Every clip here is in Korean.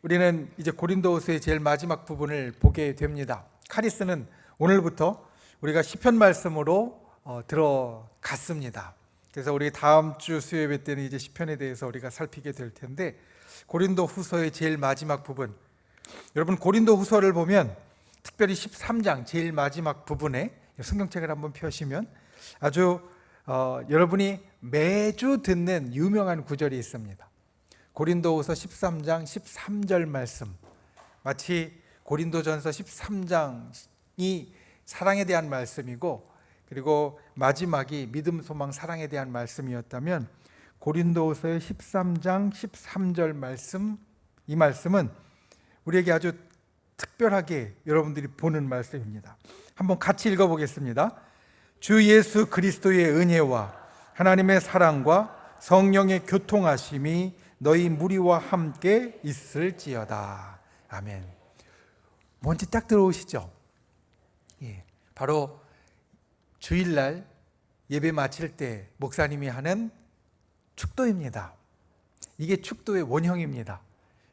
우리는 이제 고린도후서의 제일 마지막 부분을 보게 됩니다. 카리스는 오늘부터 우리가 시편 말씀으로 들어갔습니다. 그래서 우리 다음 주 수요예배 때는 이제 시편에 대해서 우리가 살피게 될 텐데, 고린도후서의 제일 마지막 부분, 여러분 고린도후서를 보면 특별히 13장 제일 마지막 부분에 성경책을 한번 펴시면 아주 여러분이 매주 듣는 유명한 구절이 있습니다. 고린도후서 13장 13절 말씀, 마치 고린도전서 13장이 사랑에 대한 말씀이고, 그리고 마지막이 믿음, 소망, 사랑에 대한 말씀이었다면 고린도후서의 13장 13절 말씀, 이 말씀은 우리에게 아주 특별하게 여러분들이 보는 말씀입니다. 한번 같이 읽어보겠습니다. 주 예수 그리스도의 은혜와 하나님의 사랑과 성령의 교통하심이 너희 무리와 함께 있을지어다. 아멘. 뭔지 딱 들어오시죠? 예, 바로 주일날 예배 마칠 때 목사님이 하는 축도입니다. 이게 축도의 원형입니다.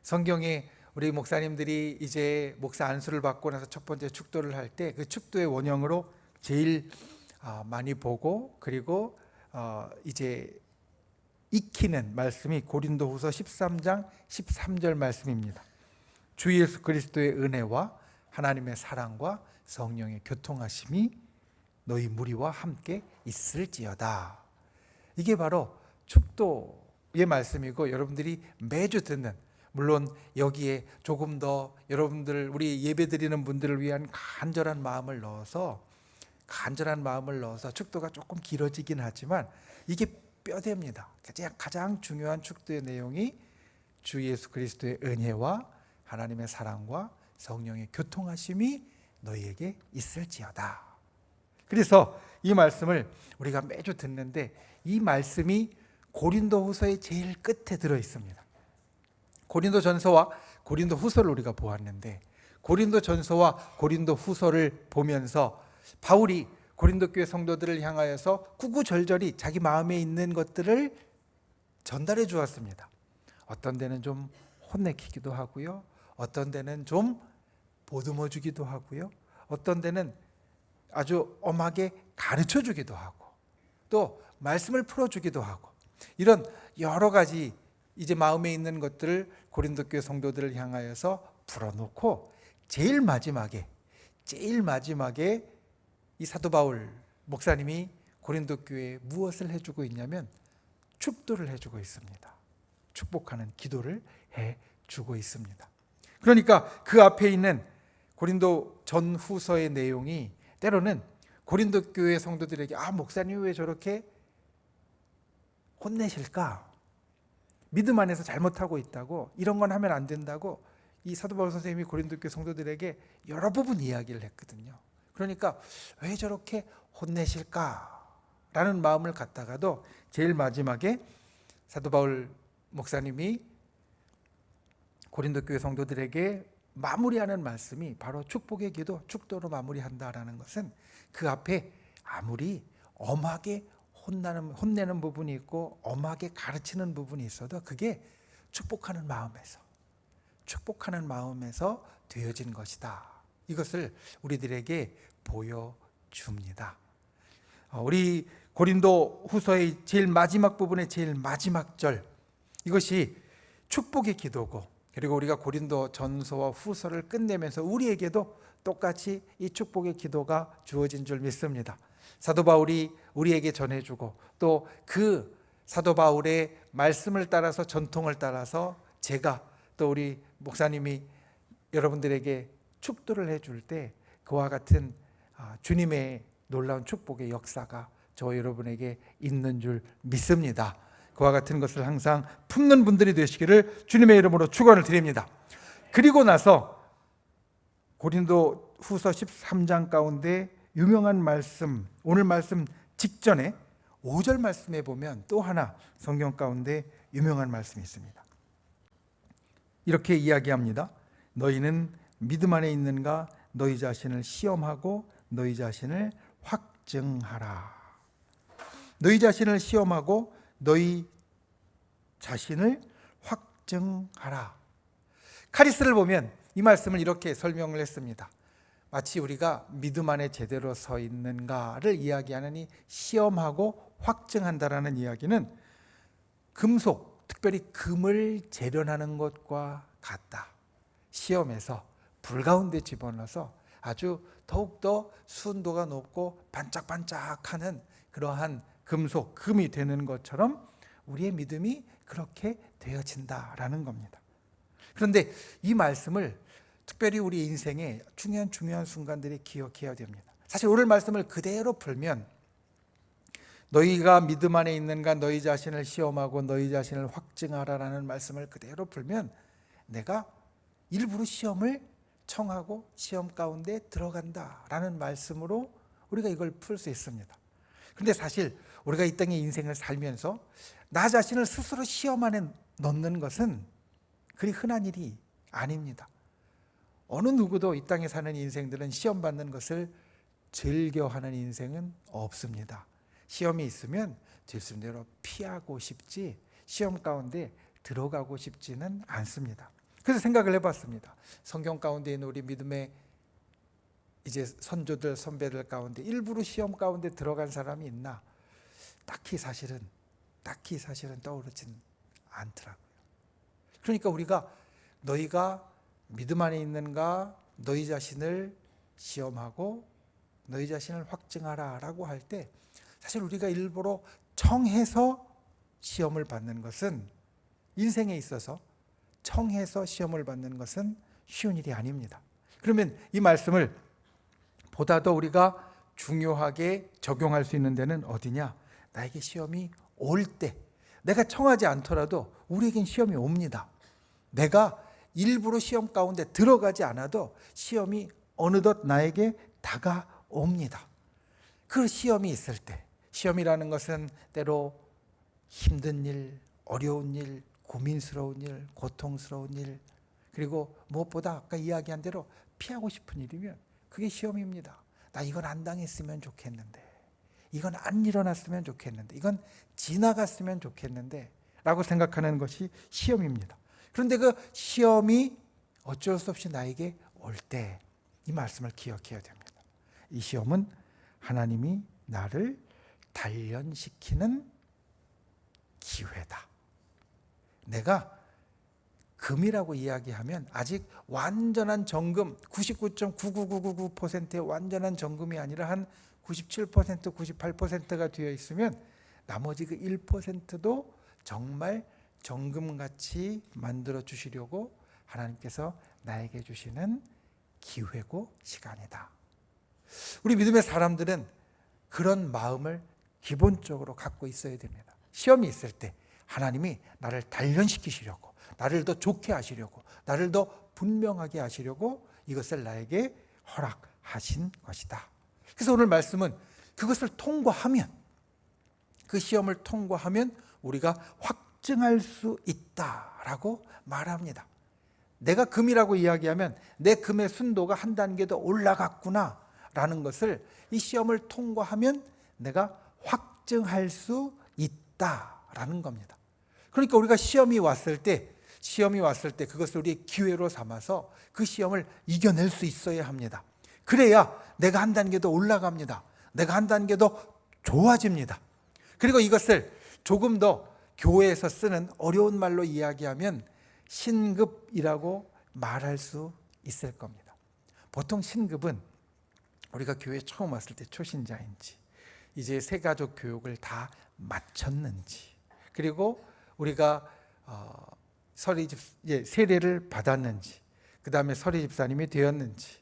성경에 우리 목사님들이 이제 목사 안수를 받고 나서 첫 번째 축도를 할 때 그 축도의 원형으로 제일 많이 보고, 그리고 이제 익히는 말씀이 고린도후서 13장 13절 말씀입니다. 주 예수 그리스도의 은혜와 하나님의 사랑과 성령의 교통하심이 너희 무리와 함께 있을지어다. 이게 바로 축도의 말씀이고, 여러분들이 매주 듣는, 물론 여기에 조금 더 여러분들, 우리 예배드리는 분들을 위한 간절한 마음을 넣어서 축도가 조금 길어지긴 하지만 이게 뼈대입니다. 가장 중요한 축도의 내용이 주 예수 그리스도의 은혜와 하나님의 사랑과 성령의 교통하심이 너희에게 있을지어다. 그래서 이 말씀을 우리가 매주 듣는데, 이 말씀이 고린도후서의 제일 끝에 들어 있습니다. 고린도전서와 고린도후서를 우리가 보았는데, 고린도전서와 고린도후서를 보면서 바울이 고린도 교회 성도들을 향하여서 구구절절히 자기 마음에 있는 것들을 전달해 주었습니다. 어떤 데는 좀 혼내키기도 하고요, 어떤 데는 좀 보듬어 주기도 하고요, 어떤 데는 아주 엄하게 가르쳐 주기도 하고, 또 말씀을 풀어 주기도 하고, 이런 여러 가지 이제 마음에 있는 것들을 고린도 교회 성도들을 향하여서 풀어놓고, 제일 마지막에 이 사도 바울 목사님이 고린도 교회에 무엇을 해주고 있냐면 축도를 해주고 있습니다. 축복하는 기도를 해주고 있습니다. 그러니까 그 앞에 있는 고린도 전후서의 내용이 때로는 고린도 교회 성도들에게 목사님 왜 저렇게 혼내실까? 믿음 안에서 잘못하고 있다고, 이런 건 하면 안 된다고 이 사도 바울 선생님이 고린도 교회 성도들에게 여러 부분 이야기를 했거든요. 그러니까 왜 저렇게 혼내실까라는 마음을 갖다가도 제일 마지막에 사도 바울 목사님이 고린도 교회 성도들에게 마무리하는 말씀이 바로 축복의 기도, 축도로 마무리한다라는 것은, 그 앞에 아무리 엄하게 혼내는 부분이 있고 엄하게 가르치는 부분이 있어도 그게 축복하는 마음에서 되어진 것이다. 이것을 우리들에게 보여줍니다. 우리 고린도 후서의 제일 마지막 부분의 제일 마지막 절, 이것이 축복의 기도고, 그리고 우리가 고린도 전서와 후서를 끝내면서 우리에게도 똑같이 이 축복의 기도가 주어진 줄 믿습니다. 사도 바울이 우리에게 전해주고, 또 그 사도 바울의 말씀을 따라서, 전통을 따라서 제가, 또 우리 목사님이 여러분들에게 축도를 해줄 때 그와 같은 주님의 놀라운 축복의 역사가 저 여러분에게 있는 줄 믿습니다. 그와 같은 것을 항상 품는 분들이 되시기를 주님의 이름으로 축원을 드립니다. 그리고 나서 고린도 후서 13장 가운데 유명한 말씀, 오늘 말씀 직전에 5절 말씀에 보면 또 하나 성경 가운데 유명한 말씀이 있습니다. 이렇게 이야기합니다. 너희는 믿음 안에 있는가? 너희 자신을 시험하고 너희 자신을 확증하라. 너희 자신을 시험하고 너희 자신을 확증하라. 카리스를 보면 이 말씀을 이렇게 설명을 했습니다. 마치 우리가 믿음 안에 제대로 서 있는가를 이야기하는 이 시험하고 확증한다라는 이야기는 금속, 특별히 금을 재련하는 것과 같다. 시험에서 불 가운데 집어넣어서 아주 더욱더 순도가 높고 반짝반짝하는 그러한 금속, 금이 되는 것처럼 우리의 믿음이 그렇게 되어진다라는 겁니다. 그런데 이 말씀을 특별히 우리 인생의 중요한 순간들이 기억해야 됩니다. 사실 오늘 말씀을 그대로 풀면 너희가 믿음 안에 있는가 너희 자신을 시험하고 너희 자신을 확증하라라는 말씀을 그대로 풀면 내가 일부러 시험을 청하고 시험 가운데 들어간다라는 말씀으로 우리가 이걸 풀 수 있습니다. 그런데 사실 우리가 이 땅의 인생을 살면서 나 자신을 스스로 시험 안에 넣는 것은 그리 흔한 일이 아닙니다. 어느 누구도 이 땅에 사는 인생들은 시험 받는 것을 즐겨하는 인생은 없습니다. 시험이 있으면 질순대로 피하고 싶지 시험 가운데 들어가고 싶지는 않습니다. 그래서 생각을 해봤습니다. 성경 가운데 있는 우리 믿음의 이제 선조들 선배들 가운데 일부러 시험 가운데 들어간 사람이 있나? 딱히 사실은 떠오르진 않더라고요. 그러니까 우리가 너희가 믿음 안에 있는가 너희 자신을 시험하고 너희 자신을 확증하라 라고 할 때 사실 우리가 일부러 청해서 시험을 받는 것은 인생에 있어서 청해서 시험을 받는 것은 쉬운 일이 아닙니다. 그러면 이 말씀을 보다 더 우리가 중요하게 적용할 수 있는 데는 어디냐? 나에게 시험이 올 때 내가 청하지 않더라도 우리에겐 시험이 옵니다. 내가 일부러 시험 가운데 들어가지 않아도 시험이 어느덧 나에게 다가옵니다. 그 시험이 있을 때 시험이라는 것은 때로 힘든 일, 어려운 일, 고민스러운 일, 고통스러운 일 그리고 무엇보다 아까 이야기한 대로 피하고 싶은 일이면 그게 시험입니다. 나 이건 안 당했으면 좋겠는데 이건 안 일어났으면 좋겠는데 이건 지나갔으면 좋겠는데 라고 생각하는 것이 시험입니다. 그런데 그 시험이 어쩔 수 없이 나에게 올 때 이 말씀을 기억해야 됩니다. 이 시험은 하나님이 나를 단련시키는 기회다. 내가 금이라고 이야기하면 아직 완전한 정금 99.99999%의 완전한 정금이 아니라 한 97%, 98%가 되어 있으면 나머지 그 1%도 정말 정금같이 만들어 주시려고 하나님께서 나에게 주시는 기회고 시간이다. 우리 믿음의 사람들은 그런 마음을 기본적으로 갖고 있어야 됩니다. 시험이 있을 때 하나님이 나를 단련시키시려고 나를 더 좋게 하시려고 나를 더 분명하게 하시려고 이것을 나에게 허락하신 것이다. 그래서 오늘 말씀은 그것을 통과하면 그 시험을 통과하면 우리가 확증할 수 있다라고 말합니다. 내가 금이라고 이야기하면 내 금의 순도가 한 단계 더 올라갔구나 라는 것을 이 시험을 통과하면 내가 확증할 수 있다라는 겁니다. 그러니까 우리가 시험이 왔을 때 그것을 우리의 기회로 삼아서 그 시험을 이겨낼 수 있어야 합니다. 그래야 내가 한 단계 더 올라갑니다. 내가 한 단계 더 좋아집니다. 그리고 이것을 조금 더 교회에서 쓰는 어려운 말로 이야기하면 신급이라고 말할 수 있을 겁니다. 보통 신급은 우리가 교회에 처음 왔을 때 초신자인지 이제 새가족 교육을 다 마쳤는지 그리고 우리가 세례를 받았는지 그 다음에 서리 집사님이 되었는지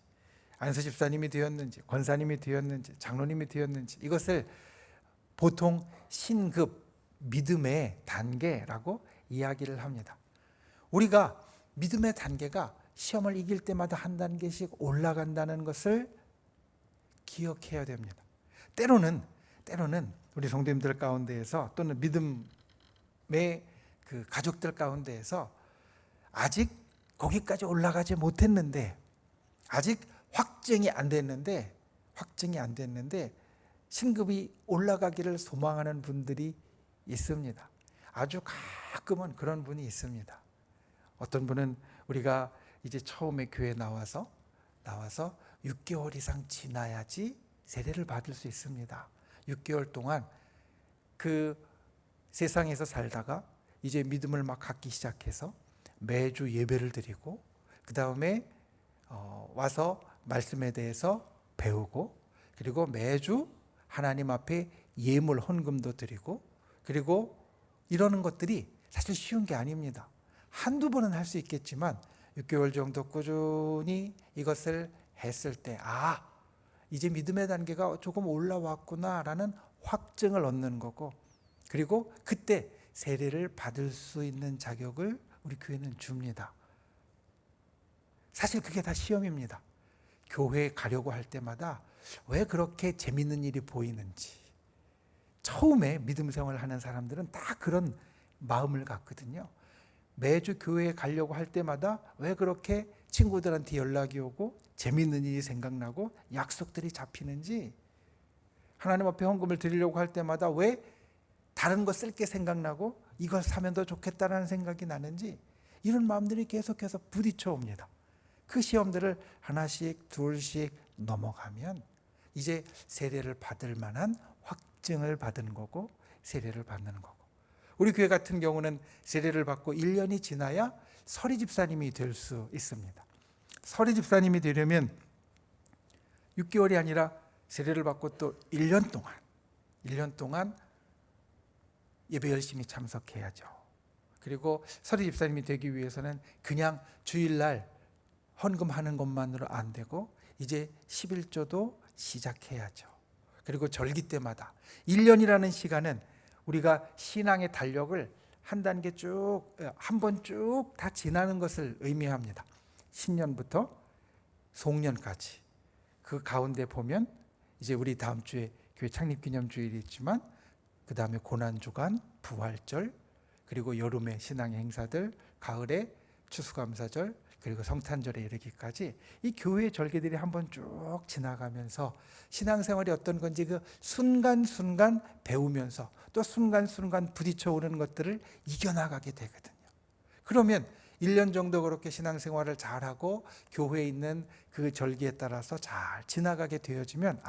안수 집사님이 되었는지 권사님이 되었는지 장로님이 되었는지 이것을 보통 신급 믿음의 단계라고 이야기를 합니다. 우리가 믿음의 단계가 시험을 이길 때마다 한 단계씩 올라간다는 것을 기억해야 됩니다. 때로는 우리 성도님들 가운데에서 또는 믿음의 그 가족들 가운데에서 아직 거기까지 올라가지 못했는데 아직 확증이 안 됐는데 신급이 올라가기를 소망하는 분들이 있습니다. 아주 가끔은 그런 분이 있습니다. 어떤 분은 우리가 이제 처음에 교회 나와서 6개월 이상 지나야지 세례를 받을 수 있습니다. 6개월 동안 그 세상에서 살다가 이제 믿음을 막 갖기 시작해서 매주 예배를 드리고 그 다음에 와서 말씀에 대해서 배우고 그리고 매주 하나님 앞에 예물 헌금도 드리고 그리고 이러는 것들이 사실 쉬운 게 아닙니다. 한두 번은 할 수 있겠지만 6개월 정도 꾸준히 이것을 했을 때 이제 믿음의 단계가 조금 올라왔구나라는 확증을 얻는 거고 그리고 그때 세례를 받을 수 있는 자격을 우리 교회는 줍니다. 사실 그게 다 시험입니다. 교회에 가려고 할 때마다 왜 그렇게 재밌는 일이 보이는지 처음에 믿음 생활을 하는 사람들은 다 그런 마음을 갖거든요. 매주 교회에 가려고 할 때마다 왜 그렇게 친구들한테 연락이 오고 재밌는 일이 생각나고 약속들이 잡히는지 하나님 앞에 헌금을 드리려고 할 때마다 왜 다른 거 쓸 게 생각나고 이걸 사면 더 좋겠다라는 생각이 나는지 이런 마음들이 계속해서 부딪혀 옵니다. 그 시험들을 하나씩 둘씩 넘어가면 이제 세례를 받을 만한 확증을 받은 거고 세례를 받는 거고 우리 교회 같은 경우는 세례를 받고 1년이 지나야 서리 집사님이 될 수 있습니다. 서리 집사님이 되려면 6개월이 아니라 세례를 받고 또 1년 동안 예배 열심히 참석해야죠. 그리고 서리 집사님이 되기 위해서는 그냥 주일날 헌금하는 것만으로 안 되고 이제 11조도 시작해야죠. 그리고 절기 때마다 1년이라는 시간은 우리가 신앙의 달력을 한 단계 한 번 쭉 다 지나는 것을 의미합니다. 신년부터 송년까지 그 가운데 보면 이제 우리 다음 주에 교회 창립기념주일이 있지만 그 다음에 고난주간, 부활절, 그리고 여름에 신앙의 행사들, 가을에 추수감사절, 그리고 성탄절에 이르기까지 이 교회의 절기들이 한번 쭉 지나가면서 신앙생활이 어떤 건지 그 순간순간 배우면서 또 순간순간 부딪혀오는 것들을 이겨나가게 되거든요. 그러면 1년 정도 그렇게 신앙생활을 잘하고 교회에 있는 그 절기에 따라서 잘 지나가게 되어지면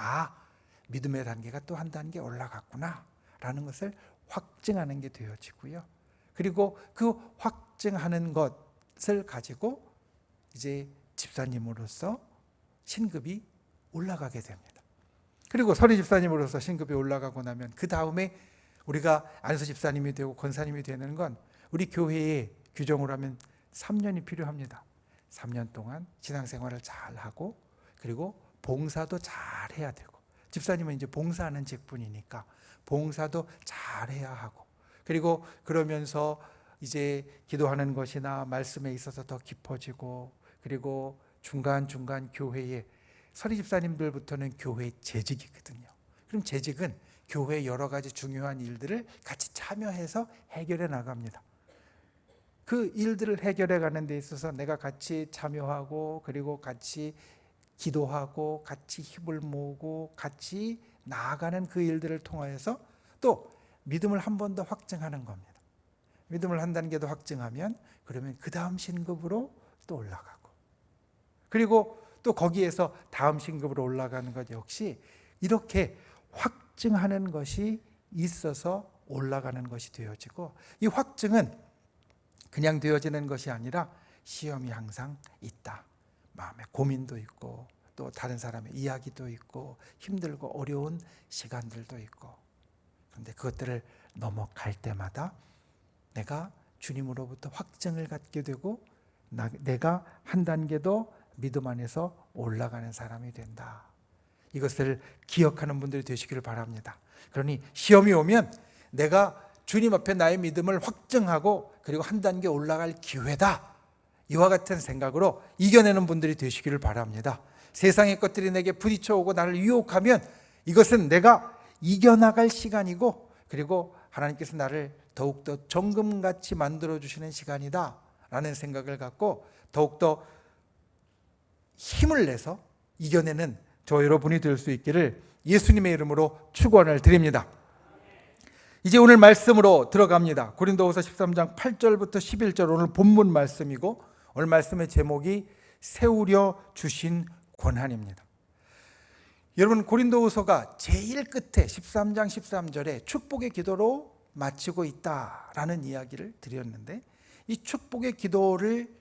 믿음의 단계가 또 한 단계 올라갔구나 라는 것을 확증하는 게 되어지고요. 그리고 그 확증하는 것을 가지고 이제 집사님으로서 신급이 올라가게 됩니다. 그리고 서리 집사님으로서 신급이 올라가고 나면 그 다음에 우리가 안수 집사님이 되고 권사님이 되는 건 우리 교회의 규정으로 하면 3년이 필요합니다. 3년 동안 신앙생활을 잘하고 그리고 봉사도 잘해야 되고 집사님은 이제 봉사하는 직분이니까 봉사도 잘해야 하고 그리고 그러면서 이제 기도하는 것이나 말씀에 있어서 더 깊어지고 그리고 중간중간 교회에 서리 집사님들부터는 교회 재직이거든요. 그럼 재직은 교회의 여러 가지 중요한 일들을 같이 참여해서 해결해 나갑니다. 그 일들을 해결해 가는 데 있어서 내가 같이 참여하고 그리고 같이 기도하고 같이 힘을 모으고 같이 나아가는 그 일들을 통하여서 또 믿음을 한 번 더 확증하는 겁니다. 믿음을 한 단계 더 확증하면 그러면 그 다음 신급으로 또 올라가고 그리고 또 거기에서 다음 신급으로 올라가는 것 역시 이렇게 확증하는 것이 있어서 올라가는 것이 되어지고 이 확증은 그냥 되어지는 것이 아니라 시험이 항상 있다. 마음에 고민도 있고 또 다른 사람의 이야기도 있고 힘들고 어려운 시간들도 있고 그런데 그것들을 넘어갈 때마다 내가 주님으로부터 확증을 갖게 되고 내가 한 단계 더 믿음 안에서 올라가는 사람이 된다. 이것을 기억하는 분들이 되시기를 바랍니다. 그러니 시험이 오면 내가 주님 앞에 나의 믿음을 확증하고 그리고 한 단계 올라갈 기회다. 이와 같은 생각으로 이겨내는 분들이 되시기를 바랍니다. 세상의 것들이 내게 부딪혀오고 나를 유혹하면 이것은 내가 이겨나갈 시간이고 그리고 하나님께서 나를 더욱더 정금같이 만들어주시는 시간이다 라는 생각을 갖고 더욱더 힘을 내서 이겨내는 저 여러분이 될 수 있기를 예수님의 이름으로 축원을 드립니다. 이제 오늘 말씀으로 들어갑니다. 고린도후서 13장 8절부터 11절 오늘 본문 말씀이고 오늘 말씀의 제목이 세우려 주신 권한입니다. 여러분, 고린도후서가 제일 끝에 13장 13절에 축복의 기도로 마치고 있다라는 이야기를 드렸는데, 이 축복의 기도를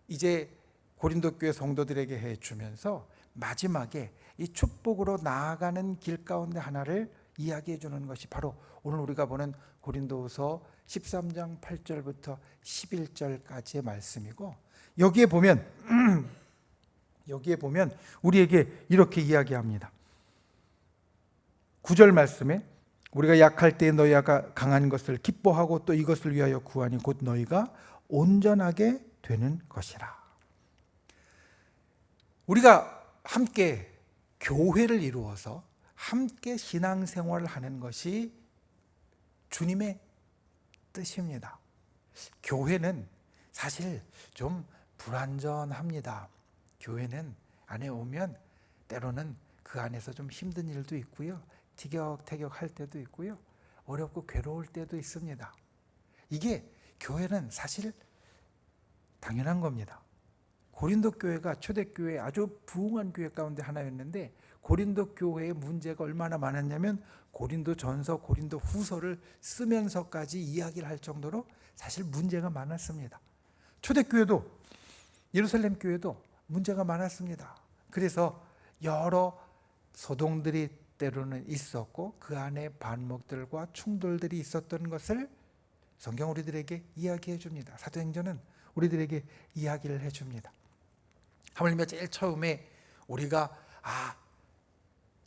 이제 고린도 교회 성도들에게 해주면서 마지막에 이 축복으로 나아가는 길 가운데 하나를 이야기해 주는 것이 바로 오늘 우리가 보는 고린도후서 13장 8절부터 11절까지의 말씀이고, 여기에 보면 우리에게 이렇게 이야기합니다. 9절 말씀에 우리가 약할 때 너희가 강한 것을 기뻐하고 또 이것을 위하여 구하니 곧 너희가 온전하게 되는 것이라. 우리가 함께 교회를 이루어서 함께 신앙생활을 하는 것이 주님의 뜻입니다. 교회는 사실 좀 불완전합니다. 교회는 안에 오면 때로는 그 안에서 좀 힘든 일도 있고요, 티격태격할 때도 있고요, 어렵고 괴로울 때도 있습니다. 이게 교회는 사실 당연한 겁니다. 고린도 교회가 초대교회 아주 부흥한 교회 가운데 하나였는데, 고린도 교회의 문제가 얼마나 많았냐면 고린도 전서, 고린도 후서를 쓰면서까지 이야기를 할 정도로 사실 문제가 많았습니다. 초대교회도, 예루살렘 교회도 문제가 많았습니다. 그래서 여러 소동들이 때로는 있었고 그 안에 반목들과 충돌들이 있었던 것을 성경 우리들에게 이야기해 줍니다. 사도행전은 우리들에게 이야기를 해줍니다. 하물며 제일 처음에 우리가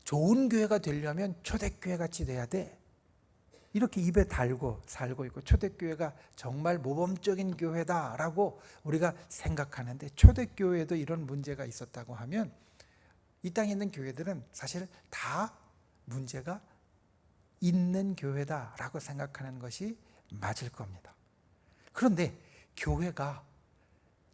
좋은 교회가 되려면 초대교회 같이 돼야 돼, 이렇게 입에 달고 살고 있고, 초대교회가 정말 모범적인 교회다라고 우리가 생각하는데, 초대교회에도 이런 문제가 있었다고 하면 이 땅에 있는 교회들은 사실 다 문제가 있는 교회다라고 생각하는 것이 맞을 겁니다. 그런데 교회가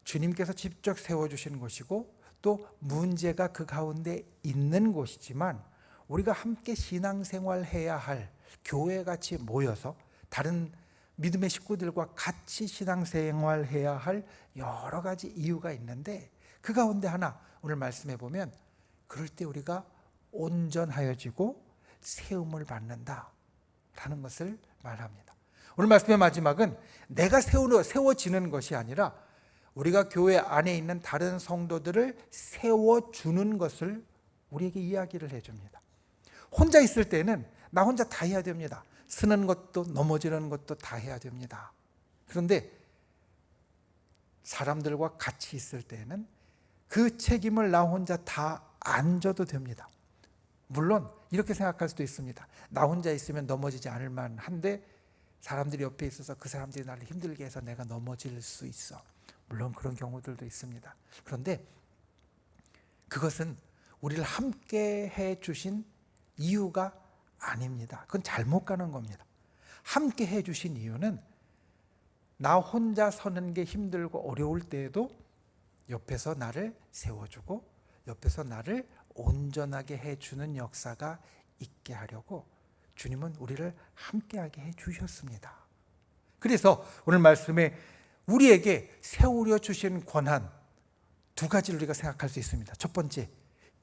주님께서 직접 세워주신 곳이고 또 문제가 그 가운데 있는 곳이지만, 우리가 함께 신앙생활 해야 할, 교회같이 모여서 다른 믿음의 식구들과 같이 신앙생활 해야 할 여러 가지 이유가 있는데, 그 가운데 하나 오늘 말씀해 보면 그럴 때 우리가 온전하여지고 세움을 받는다라는 것을 말합니다. 오늘 말씀의 마지막은 내가 세워지는 것이 아니라 우리가 교회 안에 있는 다른 성도들을 세워주는 것을 우리에게 이야기를 해줍니다. 혼자 있을 때는 나 혼자 다 해야 됩니다. 쓰는 것도 넘어지는 것도 다 해야 됩니다. 그런데 사람들과 같이 있을 때는 그 책임을 나 혼자 다 안 져도 됩니다. 물론 이렇게 생각할 수도 있습니다. 나 혼자 있으면 넘어지지 않을 만한데 사람들이 옆에 있어서 그 사람들이 나를 힘들게 해서 내가 넘어질 수 있어. 물론 그런 경우들도 있습니다. 그런데 그것은 우리를 함께 해 주신 이유가 아닙니다. 그건 잘못 가는 겁니다. 함께 해 주신 이유는 나 혼자 서는 게 힘들고 어려울 때에도 옆에서 나를 세워주고 옆에서 나를 온전하게 해주는 역사가 있게 하려고 주님은 우리를 함께하게 해주셨습니다. 그래서 오늘 말씀에 우리에게 세우려 주신 권한 두 가지를 우리가 생각할 수 있습니다. 첫 번째,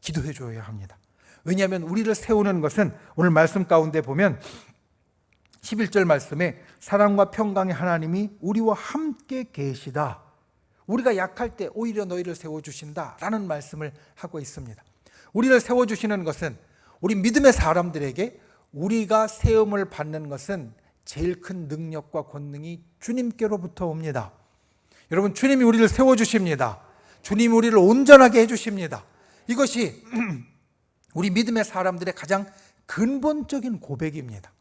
기도해 줘야 합니다. 왜냐하면 우리를 세우는 것은 오늘 말씀 가운데 보면 11절 말씀에 사랑과 평강의 하나님이 우리와 함께 계시다, 우리가 약할 때 오히려 너희를 세워주신다라는 말씀을 하고 있습니다. 우리를 세워주시는 것은 우리 믿음의 사람들에게 우리가 세움을 받는 것은 제일 큰 능력과 권능이 주님께로부터 옵니다. 여러분, 주님이 우리를 세워주십니다. 주님이 우리를 온전하게 해주십니다. 이것이 우리 믿음의 사람들의 가장 근본적인 고백입니다.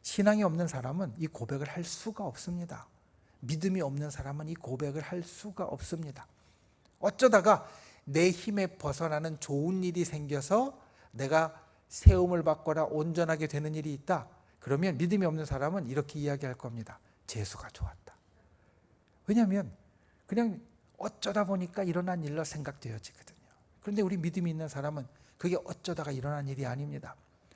신앙이 없는 사람은 이 고백을 할 수가 없습니다. 믿음이 없는 사람은 이 고백을 할 수가 없습니다. 어쩌다가 내 힘에 벗어나는 좋은 일이 생겨서 내가 세움을 받거나 온전하게 되는 일이 있다, 그러면 믿음이 없는 사람은 이렇게 이야기할 겁니다. 재수가 좋았다. 왜냐하면 그냥 어쩌다 보니까 일어난 일로 생각되어지거든요. 그런데 우리 믿음이 있는 사람은 그게 어쩌다가 일어난 일이 아닙니다.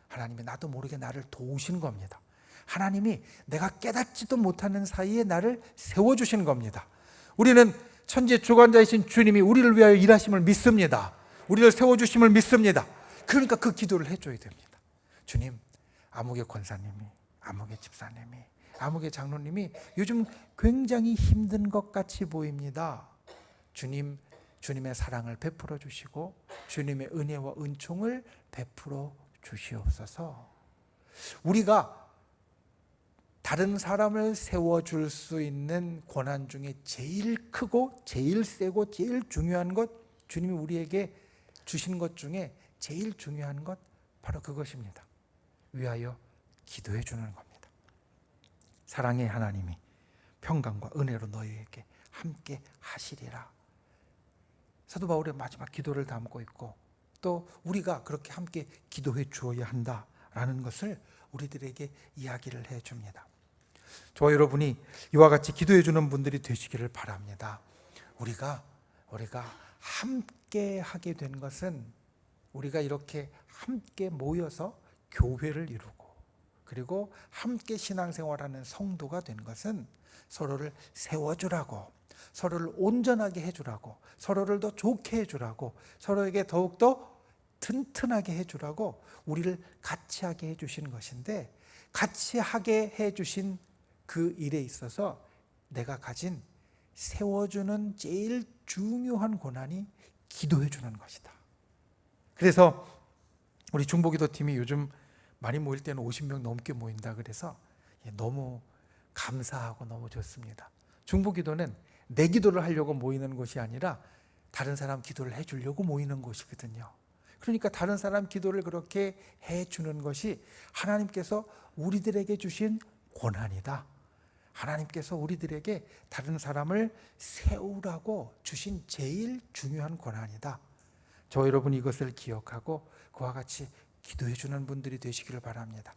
하나님이 나도 모르게 나를 도우신 겁니다. 하나님이 내가 깨닫지도 못하는 사이에 나를 세워주신 겁니다. 우리는 천지의 주관자이신 주님이 우리를 위하여 일하심을 믿습니다. 우리를 세워주심을 믿습니다. 그러니까 그 기도를 해줘야 됩니다. 주님, 아무개 권사님이, 아무개 집사님이, 아무개 장로님이 요즘 굉장히 힘든 것 같이 보입니다. 주님, 주님의 사랑을 베풀어 주시고 주님의 은혜와 은총을 베풀어 주시옵소서. 우리가 다른 사람을 세워줄 수 있는 고난 중에 제일 크고 제일 세고 제일 중요한 것, 주님이 우리에게 주신 것 중에 제일 중요한 것 바로 그것입니다. 위하여 기도해 주는 겁니다. 사랑의 하나님이 평강과 은혜로 너희에게 함께 하시리라. 사도 바울의 마지막 기도를 담고 있고 또 우리가 그렇게 함께 기도해 주어야 한다라는 것을 우리들에게 이야기를 해줍니다. 저와 여러분이 이와 같이 기도해 주는 분들이 되시기를 바랍니다. 우리가 함께 하게 된 것은 우리가 이렇게 함께 모여서 교회를 이루고 그리고 함께 신앙생활하는 성도가 된 것은 서로를 세워주라고, 서로를 온전하게 해주라고, 서로를 더 좋게 해주라고, 서로에게 더욱더 튼튼하게 해주라고 우리를 같이 하게 해주신 것인데, 같이 하게 해주신 그 일에 있어서 내가 가진 세워주는 제일 중요한 고난이 기도해주는 것이다. 그래서 우리 중보기도팀이 요즘 많이 모일 때는 50명 넘게 모인다 그래서 너무 감사하고 너무 좋습니다. 중보기도는 내 기도를 하려고 모이는 곳이 아니라 다른 사람 기도를 해주려고 모이는 곳이거든요. 그러니까 다른 사람 기도를 그렇게 해주는 것이 하나님께서 우리들에게 주신 고난이다. 하나님께서 우리들에게 다른 사람을 세우라고 주신 제일 중요한 고난이다. 저 여러분 이것을 기억하고 그와 같이 기도해 주는 분들이 되시기를 바랍니다.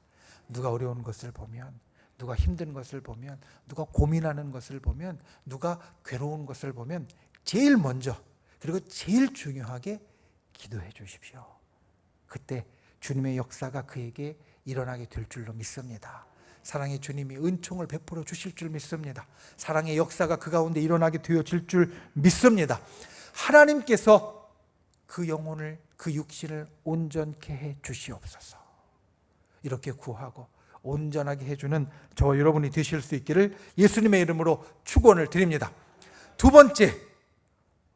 누가 어려운 것을 보면, 누가 힘든 것을 보면, 누가 고민하는 것을 보면, 누가 괴로운 것을 보면 제일 먼저 그리고 제일 중요하게 기도해 주십시오. 그때 주님의 역사가 그에게 일어나게 될 줄로 믿습니다. 사랑의 주님이 은총을 베풀어 주실 줄 믿습니다. 사랑의 역사가 그 가운데 일어나게 되어질 줄 믿습니다. 하나님께서 그 영혼을, 그 육신을 온전케 해 주시옵소서. 이렇게 구하고 온전하게 해주는 저와 여러분이 되실 수 있기를 예수님의 이름으로 축원을 드립니다. 두 번째,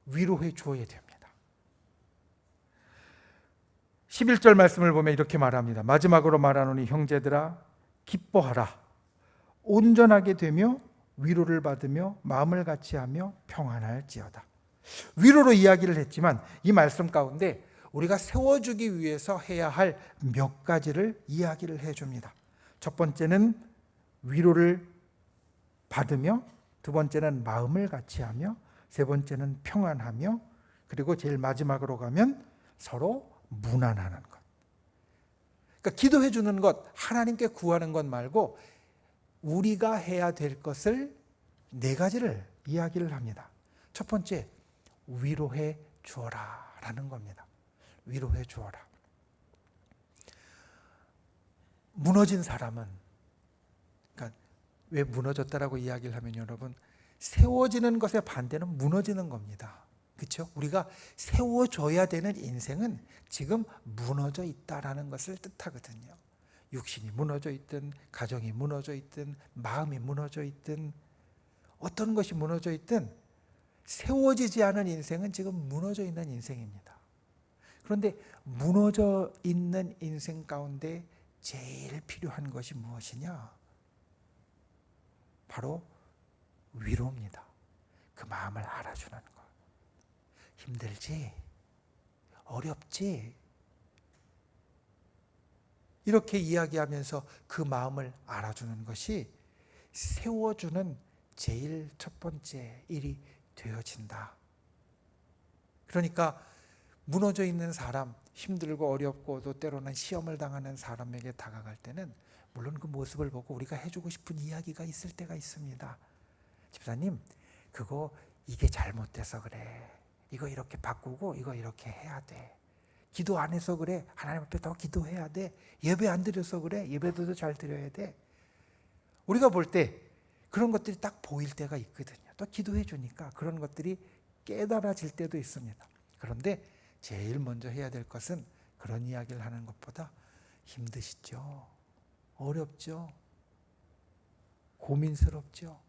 위로해 주어야 됩니다. 11절 말씀을 보면 이렇게 말합니다. 마지막으로 말하노니 형제들아 기뻐하라. 온전하게 되며 위로를 받으며 마음을 같이하며 평안할지어다. 위로로 이야기를 했지만 이 말씀 가운데 우리가 세워주기 위해서 해야 할 몇 가지를 이야기를 해줍니다. 첫 번째는 위로를 받으며, 두 번째는 마음을 같이하며, 세 번째는 평안하며, 그리고 제일 마지막으로 가면 서로 무난하는 것. 그러니까 기도해 주는 것, 하나님께 구하는 것 말고 우리가 해야 될 것을 네 가지를 이야기를 합니다. 첫 번째, 위로해 주어라 라는 겁니다. 위로해 주어라. 무너진 사람은, 그러니까 왜 무너졌다라고 이야기를 하면 여러분, 세워지는 것의 반대는 무너지는 겁니다. 그렇죠? 우리가 세워줘야 되는 인생은 지금 무너져 있다라는 것을 뜻하거든요. 육신이 무너져 있든, 가정이 무너져 있든, 마음이 무너져 있든, 어떤 것이 무너져 있든 세워지지 않은 인생은 지금 무너져 있는 인생입니다. 그런데 무너져 있는 인생 가운데 제일 필요한 것이 무엇이냐? 바로 위로입니다. 그 마음을 알아주는 것. 힘들지? 어렵지? 이렇게 이야기하면서 그 마음을 알아주는 것이 세워주는 제일 첫 번째 일이 되어진다. 그러니까 무너져 있는 사람, 힘들고 어렵고 또 때로는 시험을 당하는 사람에게 다가갈 때는 물론 그 모습을 보고 우리가 해주고 싶은 이야기가 있을 때가 있습니다. 집사님, 그거 이게 잘못돼서 그래. 이거 이렇게 바꾸고 이거 이렇게 해야 돼. 기도 안 해서 그래. 하나님 앞에 더 기도해야 돼. 예배 안 드려서 그래. 예배도 더 잘 드려야 돼. 우리가 볼 때 그런 것들이 딱 보일 때가 있거든요. 또 기도해 주니까 그런 것들이 깨달아질 때도 있습니다. 그런데 제일 먼저 해야 될 것은 그런 이야기를 하는 것보다 힘드시죠? 어렵죠? 고민스럽죠?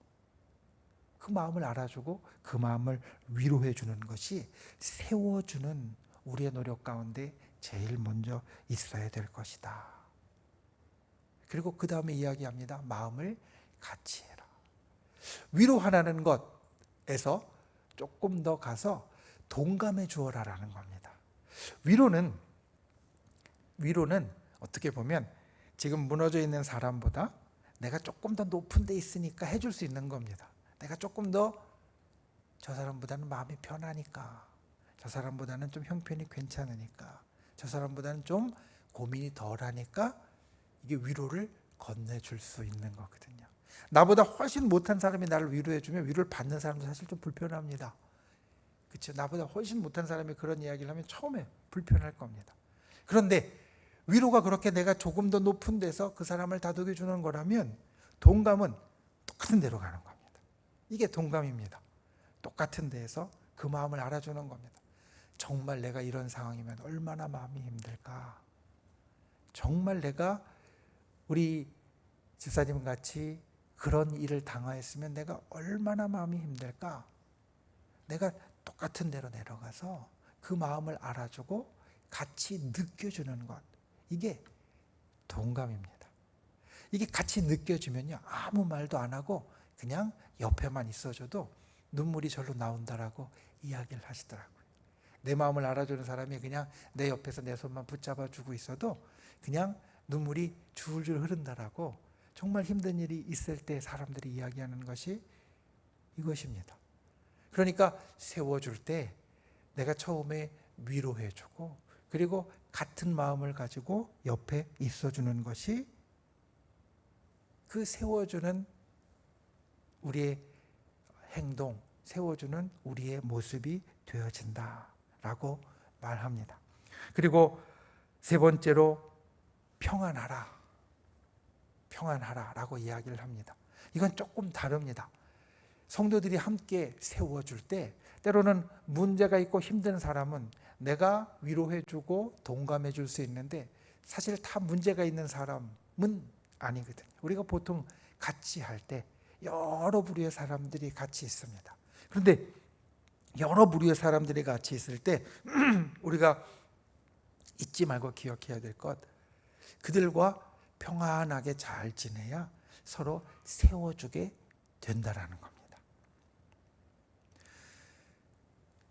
그 마음을 알아주고 그 마음을 위로해 주는 것이 세워주는 우리의 노력 가운데 제일 먼저 있어야 될 것이다. 그리고 그 다음에 이야기합니다. 마음을 같이 해라. 위로하라는 것에서 조금 더 가서 동감해 주어라라는 겁니다. 위로는 어떻게 보면 지금 무너져 있는 사람보다 내가 조금 더 높은 데 있으니까 해줄 수 있는 겁니다. 내가 조금 더 저 사람보다는 마음이 편하니까, 저 사람보다는 좀 형편이 괜찮으니까, 저 사람보다는 좀 고민이 덜하니까 이게 위로를 건네줄 수 있는 거거든요. 나보다 훨씬 못한 사람이 나를 위로해주면 위로를 받는 사람도 사실 좀 불편합니다. 그렇죠? 나보다 훨씬 못한 사람이 그런 이야기를 하면 처음에 불편할 겁니다. 그런데 위로가 그렇게 내가 조금 더 높은 데서 그 사람을 다독여 주는 거라면 동감은 똑같은 데로 가는 겁니다. 이게 동감입니다. 똑같은 데에서 그 마음을 알아주는 겁니다. 정말 내가 이런 상황이면 얼마나 마음이 힘들까? 정말 내가 우리 집사님 같이 그런 일을 당하였으면 내가 얼마나 마음이 힘들까? 내가 똑같은 데로 내려가서 그 마음을 알아주고 같이 느껴주는 것. 이게 동감입니다. 이게 같이 느껴지면요, 아무 말도 안 하고 그냥 옆에만 있어줘도 눈물이 절로 나온다라고 이야기를 하시더라고요. 내 마음을 알아주는 사람이 그냥 내 옆에서 내 손만 붙잡아주고 있어도 그냥 눈물이 줄줄 흐른다라고, 정말 힘든 일이 있을 때 사람들이 이야기하는 것이 이것입니다. 그러니까 세워줄 때 내가 처음에 위로해주고 그리고 같은 마음을 가지고 옆에 있어주는 것이 그 세워주는 우리의 행동, 세워주는 우리의 모습이 되어진다라고 말합니다. 그리고 세 번째로 평안하라라고 이야기를 합니다. 이건 조금 다릅니다. 성도들이 함께 세워줄 때 때로는 문제가 있고 힘든 사람은 내가 위로해주고 동감해줄 수 있는데 사실 다 문제가 있는 사람은 아니거든요. 우리가 보통 같이 할 때 여러 부류의 사람들이 같이 있습니다. 그런데 여러 부류의 사람들이 같이 있을 때 우리가 잊지 말고 기억해야 될 것, 그들과 평안하게 잘 지내야 서로 세워주게 된다라는 겁니다.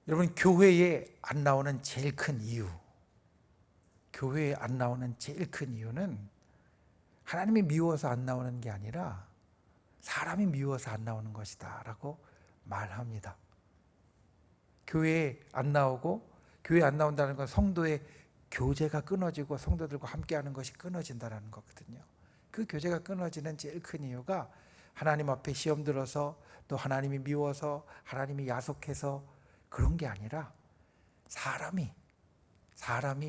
여러분, 교회에 안 나오는 제일 큰 이유, 교회에 안 나오는 제일 큰 이유는 하나님이 미워서 안 나오는 게 아니라 사람이 미워서 안 나오는 것이다 라고 말합니다. 교회에 안 나오고, 교회에 안 나온다는 건 성도의 교제가 끊어지고 성도들과 함께하는 것이 끊어진다는 거거든요. 그 교제가 끊어지는 제일 큰 이유가 하나님 앞에 시험 들어서, 또 하나님이 미워서, 하나님이 야속해서 그런 게 아니라 사람이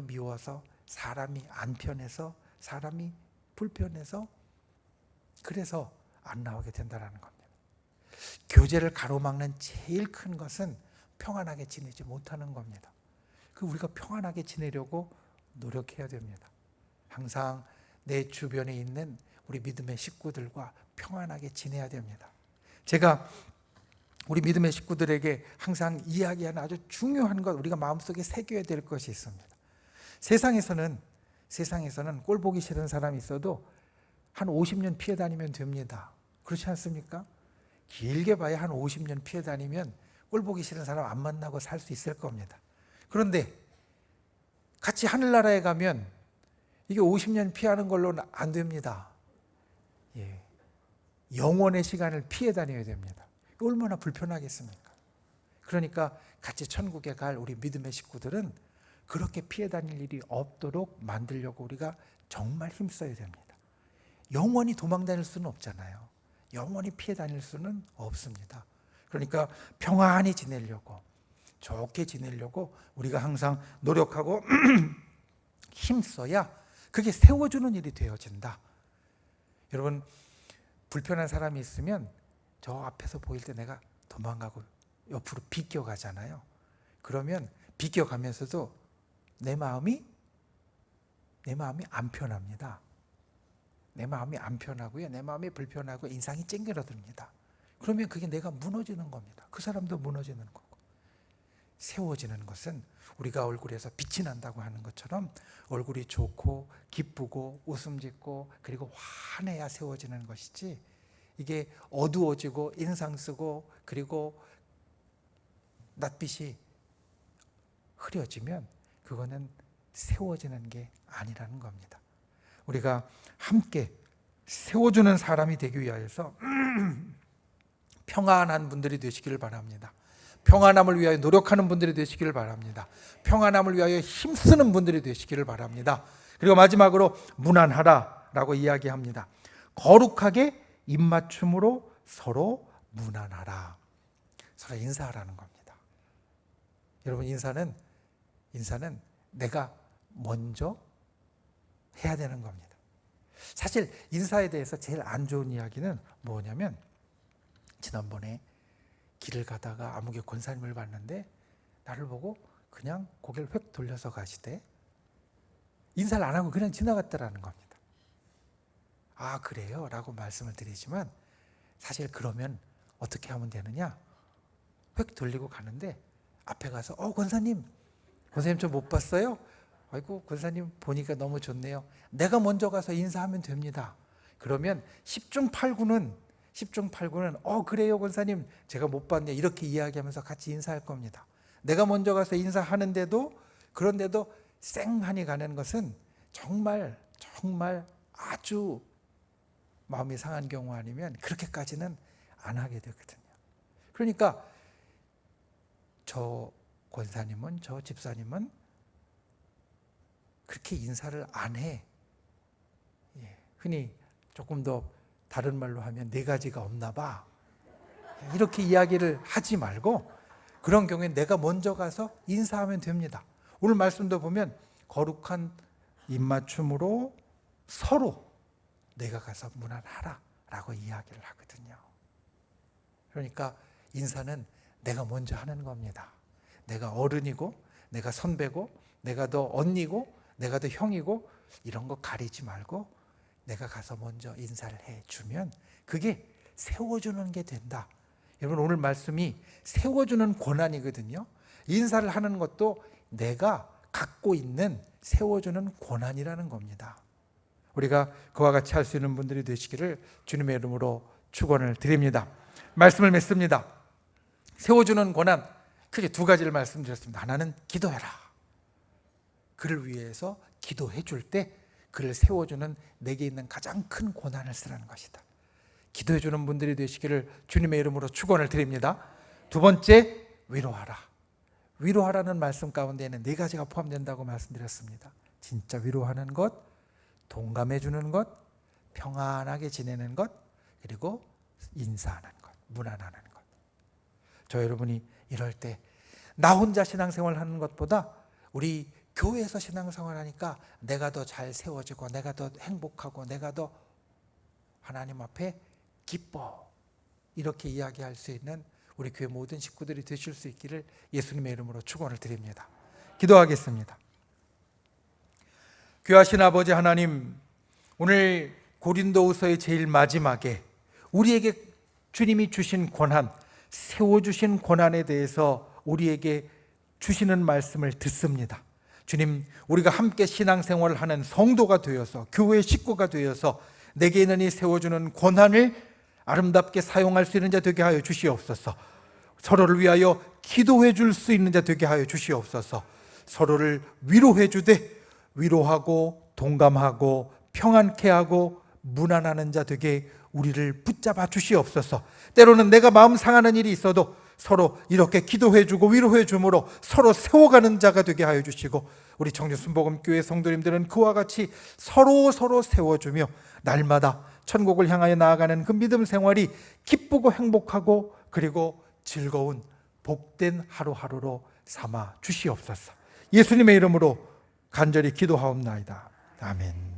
미워서, 사람이 안 편해서, 사람이 불편해서, 그래서 안 나오게 된다는 겁니다. 교제를 가로막는 제일 큰 것은 평안하게 지내지 못하는 겁니다. 우리가 평안하게 지내려고 노력해야 됩니다. 항상 내 주변에 있는 우리 믿음의 식구들과 평안하게 지내야 됩니다. 제가 우리 믿음의 식구들에게 항상 이야기하는 아주 중요한 것, 우리가 마음속에 새겨야 될 것이 있습니다. 세상에서는 꼴 보기 싫은 사람이 있어도 한 50년 피해 다니면 됩니다. 그렇지 않습니까? 길게 봐야 한 50년 피해 다니면 꼴 보기 싫은 사람 안 만나고 살 수 있을 겁니다. 그런데 같이 하늘나라에 가면 이게 50년 피하는 걸로는 안 됩니다. 영원의 시간을 피해 다녀야 됩니다. 얼마나 불편하겠습니까? 그러니까 같이 천국에 갈 우리 믿음의 식구들은 그렇게 피해 다닐 일이 없도록 만들려고 우리가 정말 힘써야 됩니다. 영원히 도망 다닐 수는 없잖아요. 영원히 피해 다닐 수는 없습니다. 그러니까 평안히 지내려고, 좋게 지내려고 우리가 항상 노력하고 힘써야 그게 세워주는 일이 되어진다. 여러분, 불편한 사람이 있으면 저 앞에서 보일 때 내가 도망가고 옆으로 비껴가잖아요. 그러면 비껴가면서도 내 마음이 안 편합니다. 내 마음이 안 편하고요. 내 마음이 불편하고 인상이 찡그러듭니다. 그러면 그게 내가 무너지는 겁니다. 그 사람도 무너지는 거고. 세워지는 것은 우리가 얼굴에서 빛이 난다고 하는 것처럼 얼굴이 좋고 기쁘고 웃음 짓고 그리고 환해야 세워지는 것이지, 이게 어두워지고 인상 쓰고 그리고 낯빛이 흐려지면 그거는 세워지는 게 아니라는 겁니다. 우리가 함께 세워주는 사람이 되기 위하여서 평안한 분들이 되시기를 바랍니다. 평안함을 위하여 노력하는 분들이 되시기를 바랍니다. 평안함을 위하여 힘쓰는 분들이 되시기를 바랍니다. 그리고 마지막으로 무난하라라고 이야기합니다. 거룩하게 입맞춤으로 서로 무난하라. 서로 인사하라는 겁니다. 여러분, 인사는 내가 먼저 해야 되는 겁니다. 사실 인사에 대해서 제일 안 좋은 이야기는 뭐냐면, 지난번에 길을 가다가 아무개 권사님을 봤는데 나를 보고 그냥 고개를 획 돌려서 가시되 인사를 안 하고 그냥 지나갔다라는 겁니다. 아, 그래요? 라고 말씀을 드리지만, 사실 그러면 어떻게 하면 되느냐? 획 돌리고 가는데 앞에 가서 권사님 저 못 봤어요? 아이고, 권사님 보니까 너무 좋네요. 내가 먼저 가서 인사하면 됩니다. 그러면 10중 8구는 그래요 권사님 제가 못 봤네요, 이렇게 이야기하면서 같이 인사할 겁니다. 내가 먼저 가서 인사하는데도, 그런데도 쌩하니 가는 것은 정말 아주 마음이 상한 경우 아니면 그렇게까지는 안 하게 되거든요. 그러니까 저 권사님은, 저 집사님은 그렇게 인사를 안 해. 흔히 조금 더 다른 말로 하면 네 가지가 없나 봐, 이렇게 이야기를 하지 말고 그런 경우에 내가 먼저 가서 인사하면 됩니다. 오늘 말씀도 보면 거룩한 입맞춤으로 서로 내가 가서 무난하라 라고 이야기를 하거든요. 그러니까 인사는 내가 먼저 하는 겁니다. 내가 어른이고, 내가 선배고, 내가 더 언니고, 내가 더 형이고, 이런 거 가리지 말고 내가 가서 먼저 인사를 해주면 그게 세워주는 게 된다. 여러분, 오늘 말씀이 세워주는 권한이거든요. 인사를 하는 것도 내가 갖고 있는 세워주는 권한이라는 겁니다. 우리가 그와 같이 할 수 있는 분들이 되시기를 주님의 이름으로 축원을 드립니다. 말씀을 맺습니다. 세워주는 권한, 크게 두 가지를 말씀드렸습니다. 하나는 기도해라. 그를 위해서 기도해 줄 때 그를 세워주는 내게 있는 가장 큰 권한을 쓰라는 것이다. 기도해 주는 분들이 되시기를 주님의 이름으로 축원을 드립니다. 두 번째, 위로하라. 위로하라는 말씀 가운데에는 네 가지가 포함된다고 말씀드렸습니다. 진짜 위로하는 것, 동감해 주는 것, 평안하게 지내는 것, 그리고 인사하는 것, 무난하는 것. 저 여러분이 이럴 때 나 혼자 신앙생활 하는 것보다 우리 교회에서 신앙생활 하니까 내가 더 잘 세워지고, 내가 더 행복하고, 내가 더 하나님 앞에 기뻐, 이렇게 이야기할 수 있는 우리 교회 모든 식구들이 되실 수 있기를 예수님의 이름으로 축원을 드립니다. 기도하겠습니다. 귀하신 아버지 하나님, 오늘 고린도후서의 제일 마지막에 우리에게 주님이 주신 권한, 세워주신 권한에 대해서 우리에게 주시는 말씀을 듣습니다. 주님, 우리가 함께 신앙생활을 하는 성도가 되어서, 교회 식구가 되어서 내게 있는 이 세워주는 권한을 아름답게 사용할 수 있는 자 되게 하여 주시옵소서. 서로를 위하여 기도해 줄 수 있는 자 되게 하여 주시옵소서. 서로를 위로해 주되 위로하고 동감하고 평안케 하고 무난하는 자 되게 우리를 붙잡아 주시옵소서. 때로는 내가 마음 상하는 일이 있어도 서로 이렇게 기도해 주고 위로해 줌으로 서로 세워가는 자가 되게 하여 주시고, 우리 청주순복음교회 성도님들은 그와 같이 서로 세워주며 날마다 천국을 향하여 나아가는 그 믿음 생활이 기쁘고 행복하고 그리고 즐거운 복된 하루하루로 삼아 주시옵소서. 예수님의 이름으로 간절히 기도하옵나이다. 아멘.